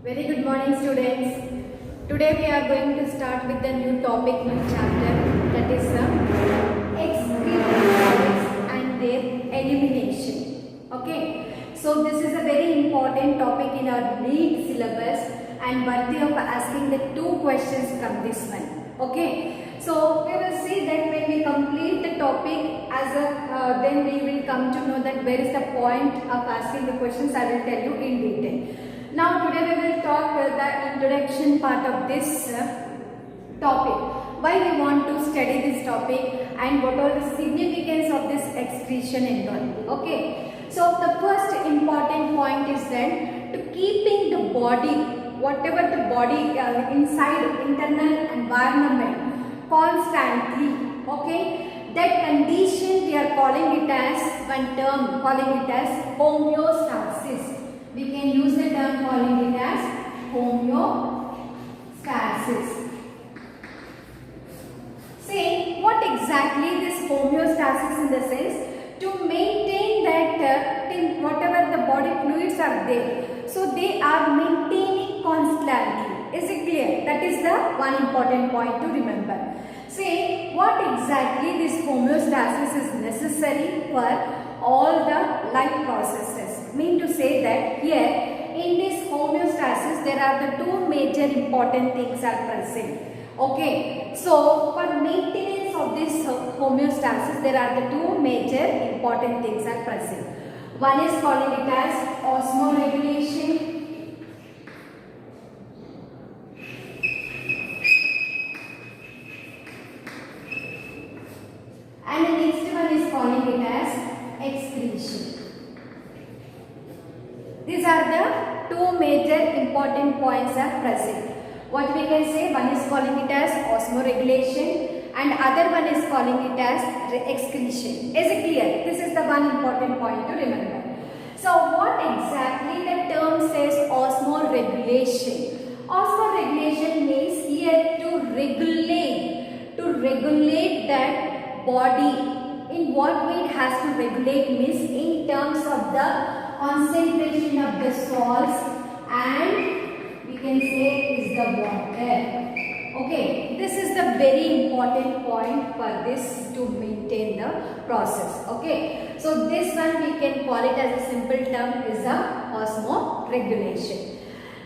Very good morning, students. Today we are going to start with the new topic, new chapter, that is excretory solids and their elimination. Okay, so this is a very important topic in our NEET syllabus and worthy of asking the two questions from this one. Okay, so we will see that when we complete the topic then we will come to know that where is the point of asking the questions. I will tell you in detail. Now today we will talk the introduction part of this topic. Why we want to study this topic and what are the significance of this excretion and all. Okay. So the first important point is that to keeping the body, whatever the body inside internal environment constantly. Okay. That condition we are calling it as one term, calling it as homeostasis. We can use the term calling it as homeostasis. Say what exactly this homeostasis in the sense to maintain that whatever the body fluids are there, so they are maintaining constantly. Is it clear? That is the one important point to remember. Say what exactly this homeostasis is necessary for all the life processes. Mean to say that here in this homeostasis there are the two major important things are present. Okay, so for maintenance of this homeostasis there are the two major important things are present. One is calling it as osmoregulation. And the next one is calling it as excretion. These are the two major important points are present. What we can say, one is calling it as osmoregulation and other one is calling it as excretion. Is it clear? This is the one important point to remember. So what exactly the term says osmoregulation? Osmoregulation means here to regulate that body. In what way it has to regulate means in terms of the concentration of the salts and we can say is the water. Okay, this is the very important point for this to maintain the process. Okay, so this one we can call it as a simple term is the osmoregulation.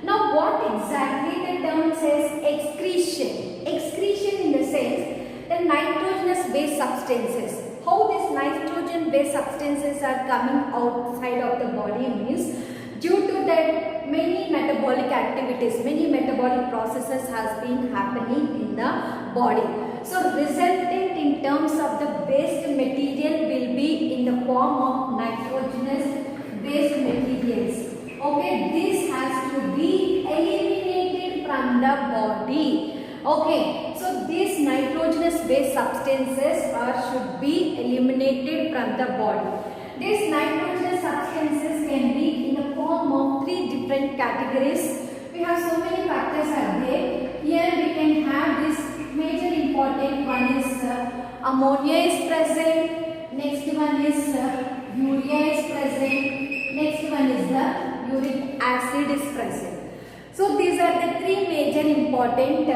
Now what exactly the term says excretion? Excretion in the sense the nitrogenous based substances. How these nitrogen based substances are coming outside of the body means due to that many metabolic activities, many metabolic processes has been happening in the body. So resultant in terms of the waste material will be in the form of nitrogenous based materials. Okay, this has to be eliminated from the body. Okay, so these nitrogenous based substances should be eliminated from the body. These nitrogenous substances can be in the form of three different categories. We have so many factors are there. Here we can have this major important one is ammonia is present. Next one is urea is present. Next one is the uric acid is present. So these are the three major important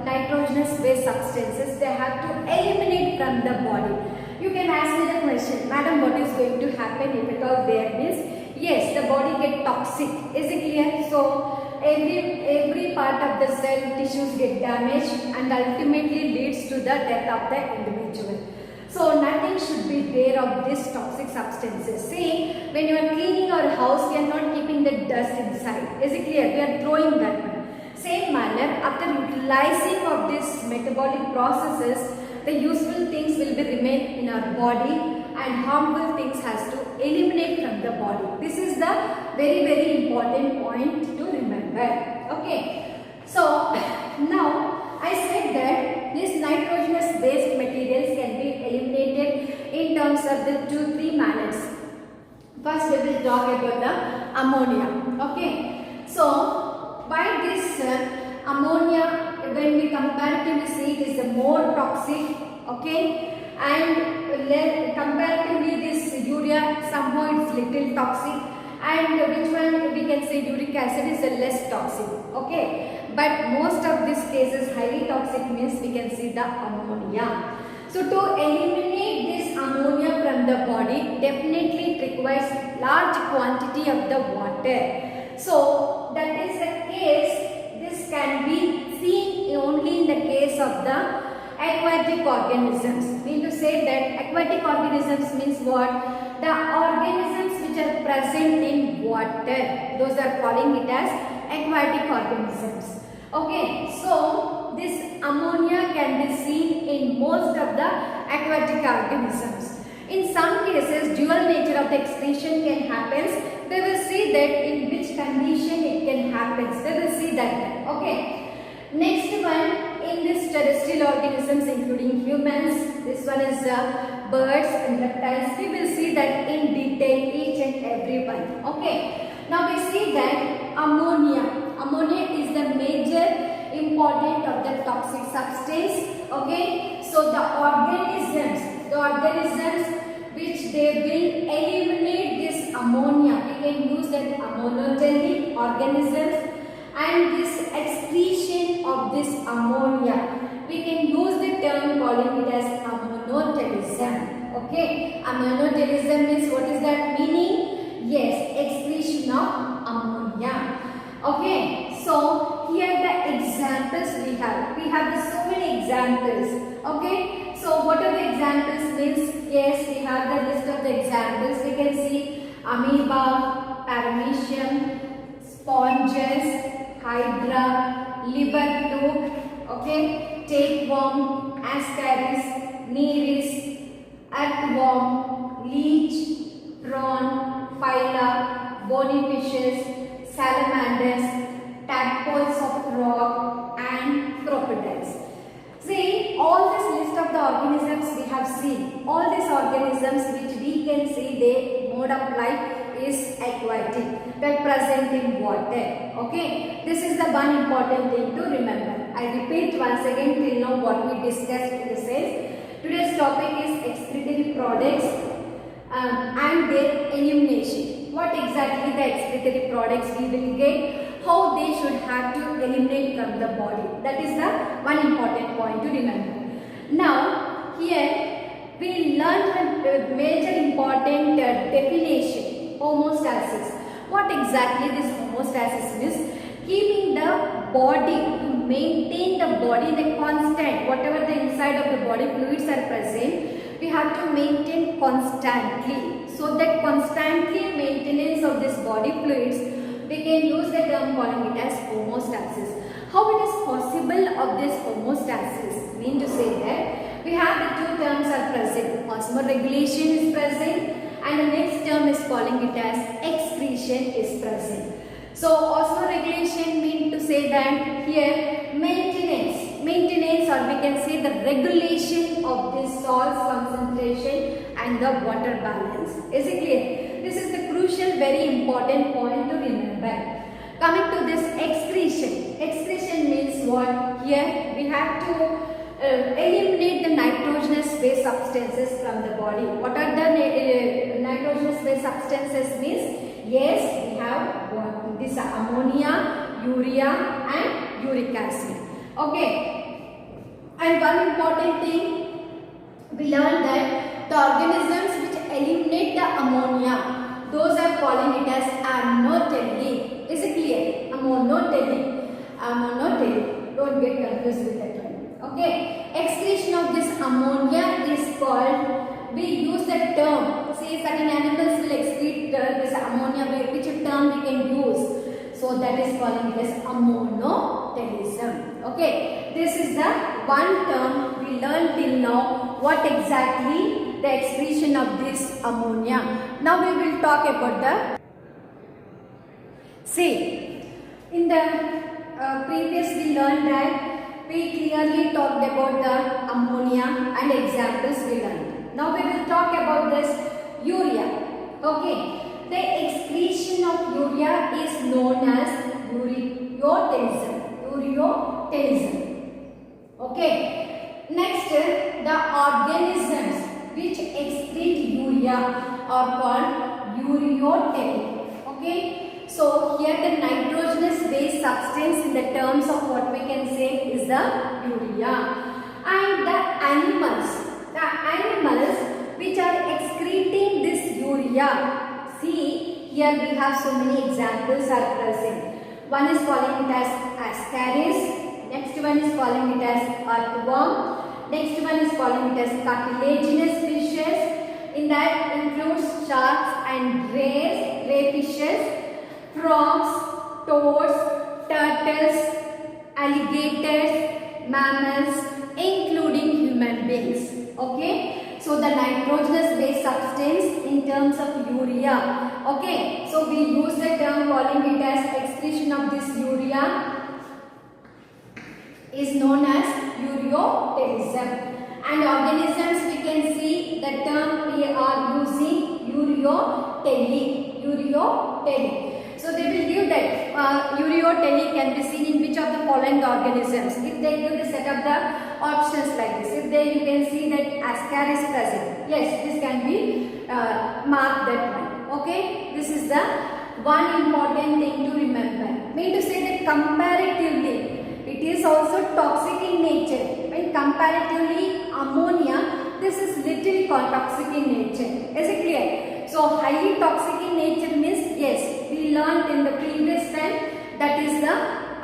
nitrogenous based substances. They have to eliminate from the body. You can ask me the question, Madam, what is going to happen if it all there means? Yes, the body get toxic. Is it clear? So every part of the cell tissues get damaged and ultimately leads to the death of the individual. So nothing should be there of these toxic substances. See, when you are cleaning our house, we are not keeping the dust inside. Is it clear? We are throwing that one. Same manner, after utilizing of these metabolic processes, the useful things will be remain in our body and harmful things has to eliminate from the body. This is the very important point to remember. Okay. So now I said that these nitrogenous based materials can be eliminated in terms of the 2-3 manners. First we will talk about the ammonia. Okay. So by this ammonia, when we comparatively see it is the more toxic. Okay. And comparatively this urea somehow it's little toxic. and which one we can say uric acid is the less toxic. Okay, but most of these cases highly toxic means we can see the ammonia. So to eliminate this ammonia from the body, definitely it requires large quantity of the water. So that is the case. This can be seen only in the case of the aquatic organisms. Mean to say that aquatic organisms means what? The organisms which are present in water. Those are calling it as aquatic organisms. Okay, so this ammonia can be seen in most of the aquatic organisms. In some cases, dual nature of the excretion can happen. They will see that in which condition it can happen. They will see that. Okay. Next one, in this terrestrial organisms including humans, this one is birds and reptiles. We will see that in detail each and every one. Okay. Now we see that ammonia. Ammonia is the major important of the toxic substance. Okay. So the organisms which they will eliminate this ammonia. We can use that ammonotelic organisms, and this excretion of this ammonia, we can use the term calling it as ammonotelism. Okay, ammonotelism means what is that meaning? Yes, excretion of ammonia. Okay, so here the examples we have. We have so many examples. Okay, so what are the examples means? Yes, we have the list of the examples. We can see amoeba, paramecium, sponges, hydra, liver fluke, okay, tapeworm, ascaris, nereis, earthworm, leech, prawn, phyla, bony fishes, salamanders, tadpoles of rock, and crocodiles. See, all this list of the organisms we have seen, all these organisms which we can see their mode of life is aquatic, that present in water. Okay, this is the one important thing to remember. I repeat once again till now what we discussed in the sense. Today's topic is excretory products and their elimination. What exactly the excretory products we will get, how they should have to eliminate from the body. That is the one important point to remember. Now, here we learned a major important definition, homeostasis. What exactly this homeostasis is? Keeping the body, to maintain the body in a constant, whatever the inside of the body fluids are present, we have to maintain constantly. So that constantly maintenance of this body fluids, we can use the term calling it as homeostasis. How it is possible of this homeostasis? Mean to say that we have the two terms are present. Osmoregulation is present, and the next term is calling it as excretion is present. So osmoregulation mean to say that here maintenance or we can say the regulation of this salts concentration and the water balance. Is it clear? This is the crucial, very important point to remember. Coming to this excretion. Excretion means what? Here we have to eliminate the nitrogenous waste substances from the body. What are the nitrogenous waste substances means? Yes, we have what? This ammonia, urea and uric acid. Okay. And one important thing, we learned that the organisms which eliminate the ammonia, those are calling it as ammonotelic. Is it clear? Ammonotelic. Ammonotelic. Don't get confused with that one. Okay. Excretion of this ammonia is called, we use the term, say certain animals will excrete this ammonia, which term we can use. So that is calling it as ammonotelism. Okay. This is the one term we learned till now. What exactly the excretion of this ammonia. Now we will talk about the, see, in the previous we learned that we clearly talked about the ammonia and examples we learned. Now we will talk about this urea. Okay. The excretion of urea is known as ureotelism. Okay. Next, the organisms which excrete urea are called ureotelic. Okay, so here the nitrogenous base substance in the terms of what we can say is the urea. And the animals which are excreting this urea, see here we have so many examples are present. One is calling it as ascaris, next one is calling it as earthworm, next one is calling it as cartilaginous fishes. In that includes sharks and ray fishes, frogs, toads, turtles, alligators, mammals, including human beings. Okay, so the nitrogenous base substance in terms of urea. Okay, so we use the term calling it as excretion of this urea is known as ureotelism. And organisms we can see the term we are using ureotely. So they will give that ureotely can be seen in which of the following organisms. If they give the set of the options like this, if they you can see that ascaris is present, yes, this can be marked that one. Okay, this is the one important thing to remember. Mean to say that comparatively it is also toxic in nature. When comparatively ammonia, this is little toxic in nature. Is it clear? So highly toxic in nature means, yes, we learned in the previous time that is the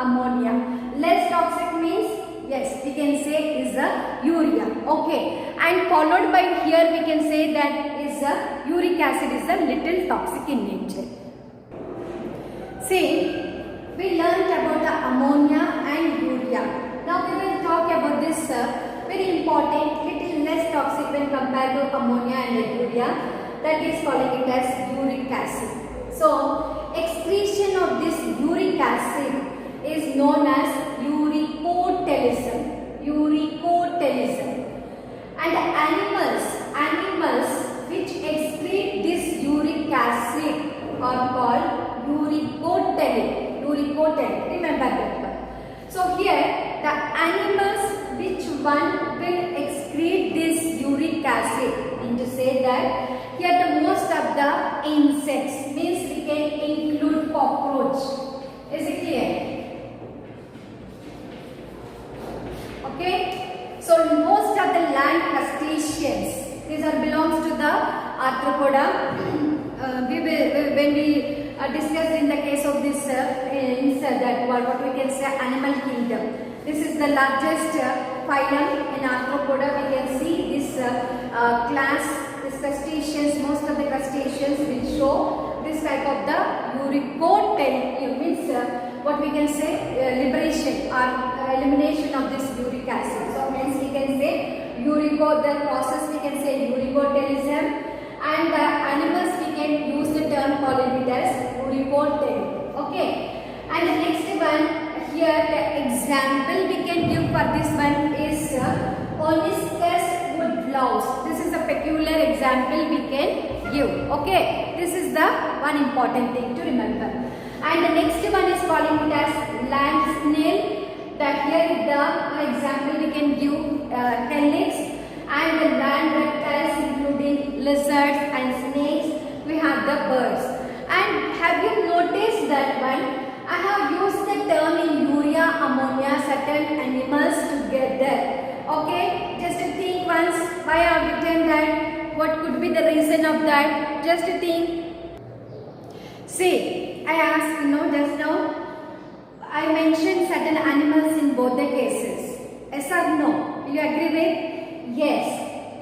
ammonia. Less toxic means, yes, we can say is the urea. Okay, and followed by here we can say that is the uric acid is the little toxic in nature. See, we learned about the ammonia and urea. Now we will talk about this very important, little less toxic when compared to ammonia and urea. That is calling it as uric acid. So excretion of this uric acid is known as urecotelism. And animals which excrete this uric acid are called uricotelic. Remember that one. So here the animals which one will excrete this uric acid, mean to say that here the most of the insects, means we can include cockroach. Is it clear? Okay. So most of the land crustaceans, these are belongs to the arthropoda. When we discussed in the case of this that what we can say animal kingdom. This is the largest phylum in arthropoda. We can see this class. These crustaceans, most of the crustaceans will show this type of the uricotelic, means what we can say liberation or elimination of this uric acid. So means we can say the process we can say uricotelism, and the animals we can use the term calling it as uricotelic. Okay, and the next one here the example we can give for this one is Oniscus woodlouse. This is a peculiar example we can give. Okay, this is the one important thing to remember. And the next one is calling it as land snail. That here the example we can give helix, and the land reptiles including lizards and snakes. We have the birds. And have you noticed that one? I have used the term in urea, ammonia, certain animals together. Okay, just to think once why I have written that, what could be the reason of that, just to think. See, I asked just now, I mentioned certain animals in both the cases. Yes or no? Will you agree with? Yes,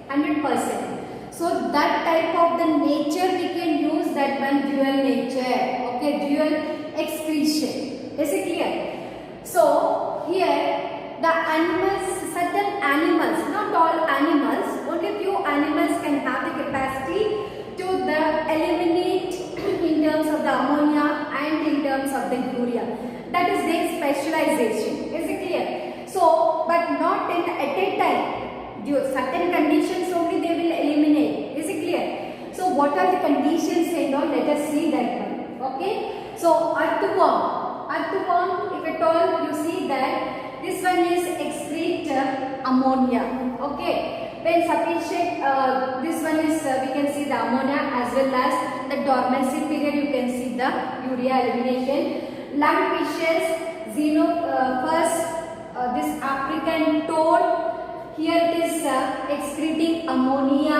100%. So that type of the nature we can use that one dual nature. Okay, dual excretion. Is it clear? So here the animals, certain animals, not all animals, only few animals can have the capacity to eliminate in terms of the ammonia and in terms of the urea. That is their specialization. Is it clear? So, but not at a time. Due certain conditions only they will eliminate. Is it clear? So, what are the conditions? Let us see that one. Okay. So, earthworm, if at all you see that this one is excrete ammonia. Okay. When sufficient, this one is we can see the ammonia as well as the dormancy period you can see the urea elimination. Lungfishes, xenophus, this African toad, here it is excreting ammonia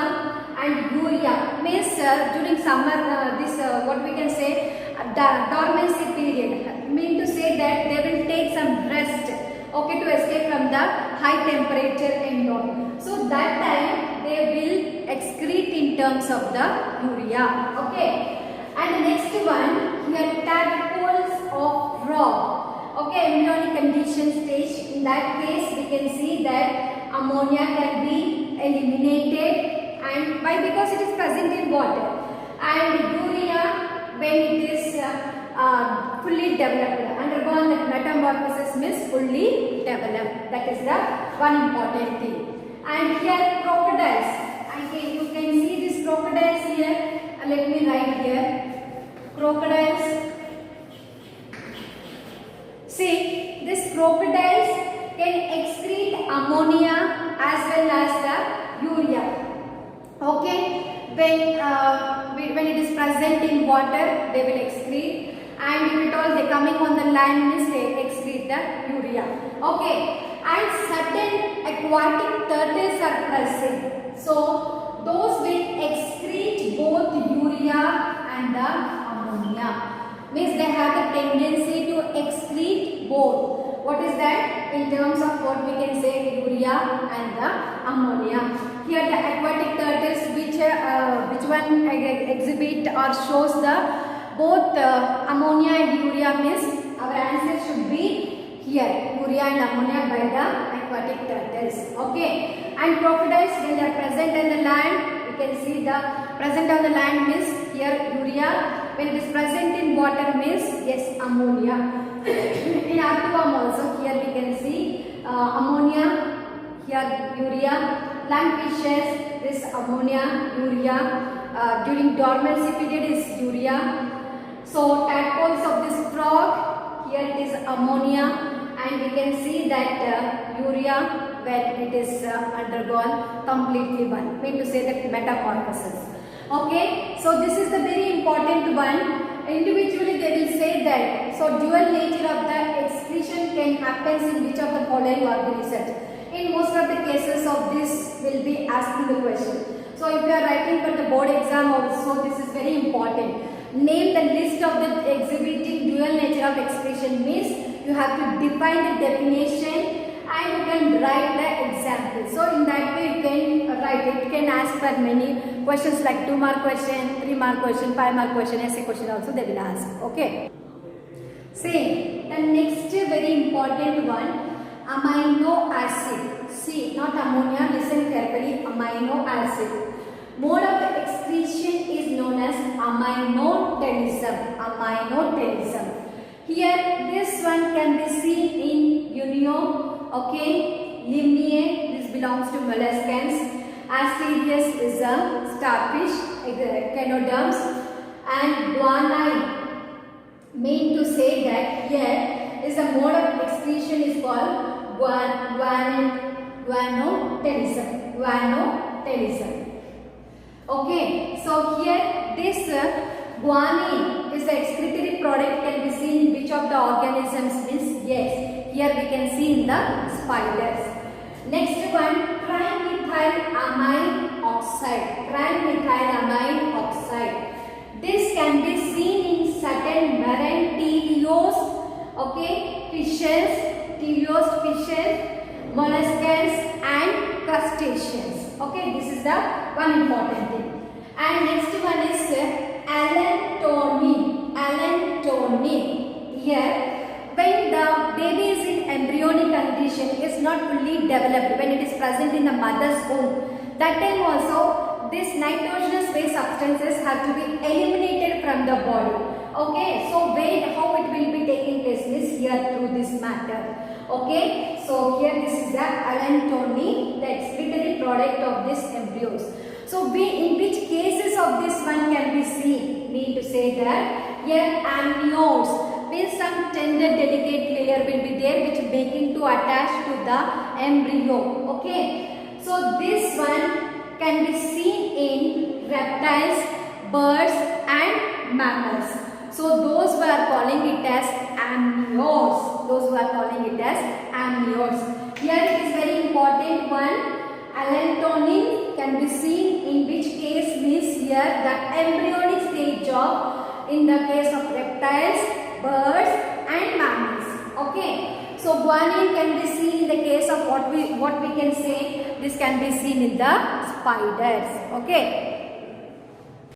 and urea. Means during summer, this what we can say, dormancy period, mean to say that they will take some rest, okay, to escape from the high temperature and all. So that time they will excrete in terms of the urea, okay. And the next one, here tadpoles of rock, okay, embryonic condition stage. In that case we can see that ammonia can be eliminated, and why? Because it is present in water, and urea when it is fully developed, undergone the metamorphosis means fully developed. That is the one important thing. And here crocodiles, you can see these crocodiles here. Let me write here, crocodiles. See, these crocodiles can excrete ammonia as well as the urea. Okay, when it is present in water, they will excrete, and if at all they coming on the land, means they excrete the urea. Okay, and certain aquatic turtles are present, so those will excrete both urea and the ammonia. Means they have the tendency to excrete both. What is that? In terms of what we can say, urea and the ammonia. Here the aquatic turtles, which one exhibit or shows the both ammonia and urea, means our answer should be here, urea and ammonia by the aquatic turtles. Okay, and crocodiles, when they are present on the land, you can see the present on the land means here urea. When it is present in water means yes, ammonia. In aquarium also, here we can see ammonia, here urea. Lungfishes, this ammonia, urea. During dormancy period is urea. So tadpoles of this frog, here it is ammonia, and we can see that urea when it is undergone completely one. Mean to say that metamorphosis. Okay, so this is the very important one. Individually they will say that, so dual nature of the excretion can happen in which of the following organisms. In most of the cases of this will be asking the question. So if you are writing for the board exam also, this is very important. Name the list of the exhibiting dual nature of excretion, means you have to define the definition and you can write the example. So in that way you can write it. You can ask for many questions like 2 mark question, 3 mark question, 5 mark question, essay question also they will ask. Okay. See, the next very important one, amino acid. See, not ammonia, listen carefully, amino acid. Mode of the excretion is known as aminotelism. Aminotelism. Here, this one can be seen in Unio, okay, Limnae, this belongs to molluscans. Asterius is a starfish, echinoderms, and guanine, mean to say that here is a mode of excretion is called guanotelism. Guanotelism. Okay, so here this guanine is the excretory product can be seen in which of the organisms, means yes, here we can see in the spiders. Next one, trimethylamine oxide. Trimethylamine oxide. This can be seen in certain marine teleost, okay, fishes, teleost fishes, molluscans and crustaceans. Okay, this is the one important thing. And next one is allantoin. Allantoin. Here, when the baby is in embryonic condition, is not fully developed, when it is present in the mother's womb, that time also these nitrogenous based substances have to be eliminated from the body. Okay, so how it will be taking place is here through this matter. Okay, so here this is the allantoin, the excretory product of these embryos. So in which cases of this one can be seen? Need to say that here amniotes, means some tender delicate layer will be there which making to attach to the embryo. Okay, so this one can be seen in reptiles, birds and mammals. So those we are calling it as amniotes. Those we are calling it as amniotes. Here it is very important one. Allotonin can be seen in which case means here the embryonic stage of in the case of reptiles, birds and mammals. Okay. So guanine can be seen in the case of what we can say, this can be seen in the spiders. Okay.